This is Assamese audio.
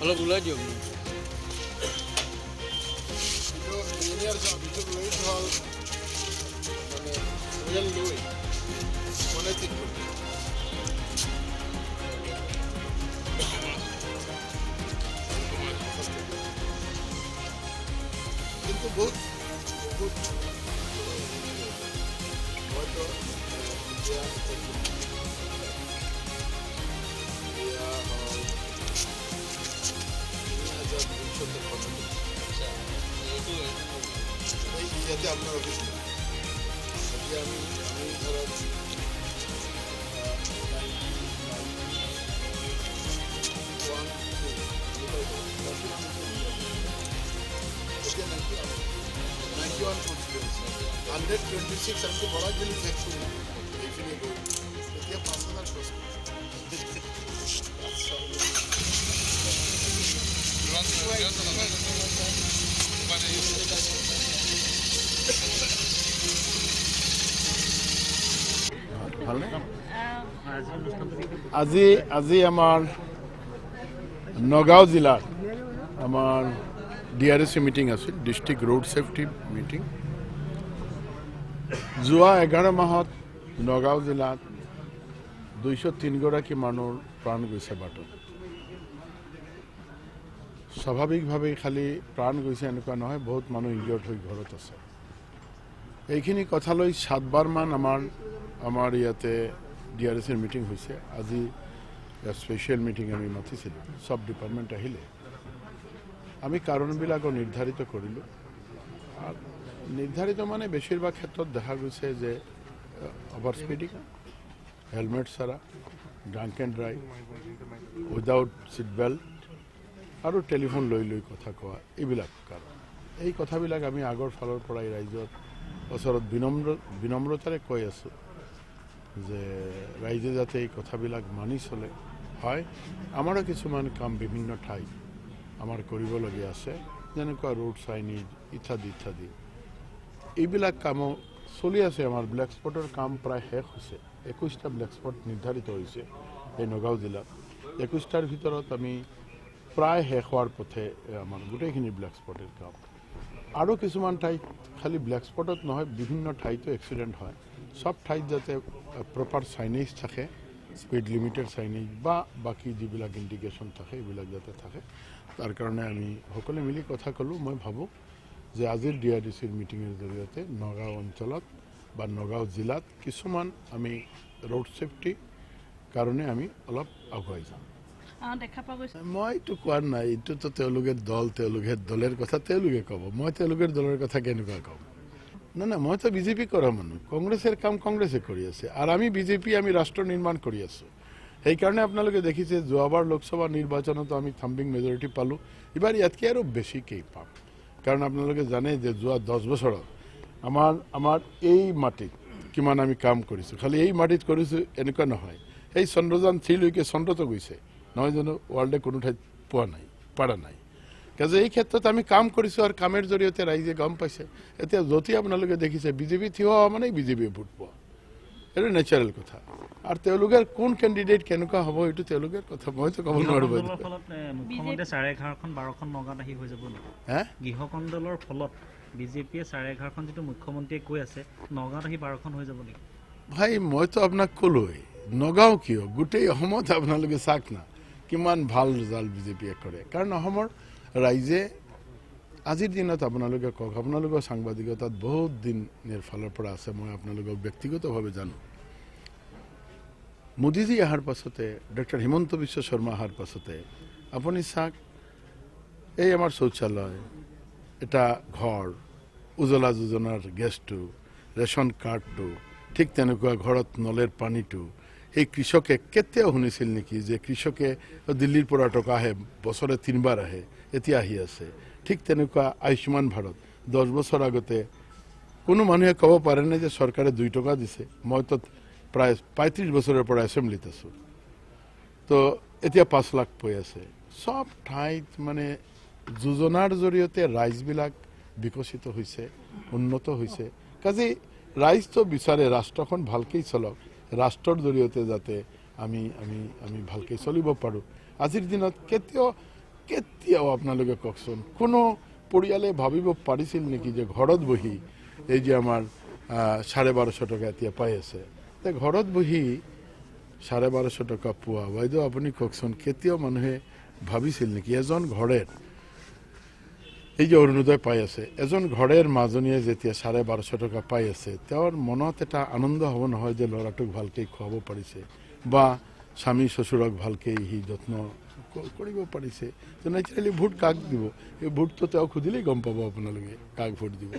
অলপ ওলাই দিয়ক ইঞ্জিনিয়াৰ ভিতৰত লৈ হ'ল মানে ৰিয়েল লৈ মনে ঠিক কৰি কিন্তু বহুত বহুত হয়তো এতিয়া ইয়াতে আপনার অফিস আমি ধরুন হান্ড্রেড 26 আমি বড় গেলে চেক করি এইখানে এতিয়া 5,000 বছর আজি আমাৰ নগাঁও জিলাৰ আমাৰ DRSC মিটিং আছিল ডিষ্ট্ৰিক্ট ৰোড সেফটি মিটিং যোৱা 11 মাহত নগাঁও জিলাত 203 গৰাকী মানুহৰ প্ৰাণ গৈছে বাটত স্বাভাৱিকভাৱে খালি প্ৰাণ গৈছে এনেকুৱা নহয় বহুত মানুহ ইনজিয়ৰ্ড হৈ ঘৰত আছে এইখিনি কথালৈ 7বাৰ মান আমাৰ ইয়াতে DRSC মিটিং হৈছে আজি স্পেশাল মিটিং আমি মাতিছিলোঁ সব ডিপাৰ্টমেণ্ট আহিলে আমি কাৰণবিলাক নিৰ্ধাৰিত কৰিলোঁ আৰু নিৰ্ধাৰিত মানে বেছিভাগ ক্ষেত্ৰত দেখা গৈছে যে অভাৰ স্পীডিং হেলমেট ছাড়া drunk and drive without seat belt আৰু টেলিফোন লৈ কথা কোৱা এইবিলাক কাৰণ এই কথাবিলাক আমি আগৰ ফালৰ পৰাই ৰাইজৰ ওচৰত বিনম্ৰতাৰে কৈ আছোঁ যে ৰাইজে যাতে এই কথাবিলাক মানি চলে হয় আমাৰো কিছুমান কাম বিভিন্ন ঠাই আমাৰ কৰিবলগীয়া আছে যেনেকুৱা ৰোড চাইনিজ ইত্যাদি এইবিলাক কামো চলি আছে আমাৰ ব্লেক স্পটৰ কাম প্ৰায় শেষ হৈছে 21টা ব্লেক স্পট নিৰ্ধাৰিত হৈছে এই নগাঁও জিলাত 21টাৰ ভিতৰত আমি প্ৰায় শেষ হোৱাৰ পথে আমাৰ গোটেইখিনি ব্লেক স্পটেৰ কাম আৰু কিছুমান ঠাইত খালি ব্লেক স্পটত নহয় বিভিন্ন ঠাইতো এক্সিডেণ্ট হয় সব ঠাইত যাতে প্ৰপাৰ চাইনেজ থাকে স্পীড লিমিটেড চাইনেজ বা বাকি যিবিলাক ইণ্ডিকেশ্যন থাকে এইবিলাক যাতে থাকে তাৰ কাৰণে আমি সকলোৱে মিলি কথা ক'লোঁ মই ভাবোঁ যে আজিৰ DRDCৰ মিটিঙৰ জৰিয়তে নগাঁও অঞ্চলত বা নগাঁও জিলাত কিছুমান আমি ৰোড সেফটি কাৰণে আমি অলপ আগুৱাই যাম দেখা পোৱা গৈছে মইতো কোৱা নাই এইটোতো তেওঁলোকে দলেৰ কথা তেওঁলোকে ক'ব মই তেওঁলোকৰ দলৰ কথা কেনেকুৱা ক'ম না মইতো বিজেপি কৰা মানুহ কংগ্ৰেছৰ কাম কংগ্ৰেছে কৰি আছে আৰু আমি বিজেপি আমি ৰাষ্ট্ৰ নিৰ্মাণ কৰি আছোঁ সেইকাৰণে আপোনালোকে দেখিছে যোৱাবাৰ লোকসভা নিৰ্বাচনতো আমি থাম্বিং মেজৰিটি পালোঁ এবাৰ ইয়াতকৈ আৰু বেছিকৈ পাম কাৰণ আপোনালোকে জানে যে যোৱা 10 বছৰত আমাৰ এই মাটিত কিমান আমি কাম কৰিছোঁ খালি এই মাটিত কৰিছোঁ এনেকুৱা নহয় এই চন্দ্ৰযান 3 লৈকে চন্দ্ৰতো গৈছে নহয় জানো ৱৰ্ল্ডে কোনো ঠাইত পৰা নাই কাজে এই ক্ষেত্ৰত আমি কাম কৰিছোঁ আৰু কামৰ জৰিয়তে ৰাইজে গম পাইছে এতিয়া যদি আপোনালোকে দেখিছে বিজেপি থিয় হোৱা মানে বিজেপিয়ে ভোট পোৱা এইটো নেচাৰেল কথা আৰু তেওঁলোকৰ কোন কেণ্ডিডেট কেনেকুৱা হ'ব এইটো তেওঁলোকৰ কথা মইতো ক'ব নোৱাৰোঁ মুখ্যমন্ত্ৰী 11.5খন 12খন নগাঁৱত আহি হৈ যাব নেকি গৃহকণ্ডলৰ ফলত বিজেপিয়ে 11.5খন যিটো মুখ্যমন্ত্ৰীয়ে কৈ আছে নগাঁৱত আহি 12খন হৈ যাব নেকি ভাই মইতো আপোনাক ক'লোৱেই নগাঁও কিয় গোটেই অসমত আপোনালোকে চাওক না কিমান ভাল ৰিজাল্ট বিজেপিয়ে কৰে কাৰণ অসমৰ ৰাইজে আজিৰ দিনত আপোনালোকে কওক আপোনালোকৰ সাংবাদিকতাত বহুত দিনৰ ফালৰ পৰা আছে মই আপোনালোকক ব্যক্তিগতভাৱে জানো মোদীজী অহাৰ পাছতে ডক্টৰ হিমন্ত বিশ্ব শৰ্মা অহাৰ পাছতে আপুনি চাওক এই আমাৰ শৌচালয় এটা ঘৰ উজ্জ্বলা যোজনাৰ গেছটো ৰেচন কাৰ্ডটো ঠিক তেনেকুৱা ঘৰত নলেৰ পানীটো এই কৃষকে কেতিয়াও শুনিছিল নেকি যে কৃষকে দিল্লীৰ পৰা টকা আহে বছৰে 3বাৰ আহে এতিয়া আহি আছে ঠিক তেনেকুৱা আয়ুষ্মান ভাৰত 10 বছৰ আগতে কোনো মানুহে ক'ব পাৰে নাই যে চৰকাৰে 2 টকা দিছে মইতো প্ৰায় 35 বছৰৰ পৰা এছেম্বলিত আছোঁ তো এতিয়া 5 লাখ পই আছে সব ঠাইত মানে যোজনাৰ জৰিয়তে ৰাইজবিলাক বিকশিত হৈছে উন্নত হৈছে কাজে ৰাইজটো বিচাৰে ৰাষ্ট্ৰখন ভালকৈ চলক ৰাষ্ট্ৰৰ জৰিয়তে যাতে আমি ভালকৈ চলিব পাৰোঁ আজিৰ দিনত কেতিয়াও কেতিয়াও আপোনালোকে কওকচোন কোনো পৰিয়ালে ভাবিব পাৰিছিল নেকি যে ঘৰত বহি এই যে আমাৰ 1250 টকা এতিয়া পাই আছে, ঘৰত বহি 1250 টকা পোৱা বাইদেউ আপুনি কওকচোন কেতিয়াও মানুহে ভাবিছিল নেকি এজন ঘৰেৰ এই যে অৰুণোদয় পাই আছে, এজন ঘৰেৰ মাজনীয়ে যেতিয়া 1250 টকা পাই আছে তেওঁৰ মনত এটা আনন্দ হ'ব নহয় যে ল'ৰাটোক ভালকৈ খুৱাব পাৰিছে বা স্বামী শ্বশুৰক ভালকৈ সি যত্ন কৰিব পাৰিছে। তো নেচাৰেলি ভোট কাক দিব, এই ভোটটো তেওঁক সুধিলেই গম পাব আপোনালোকে কাক ভোট দিব।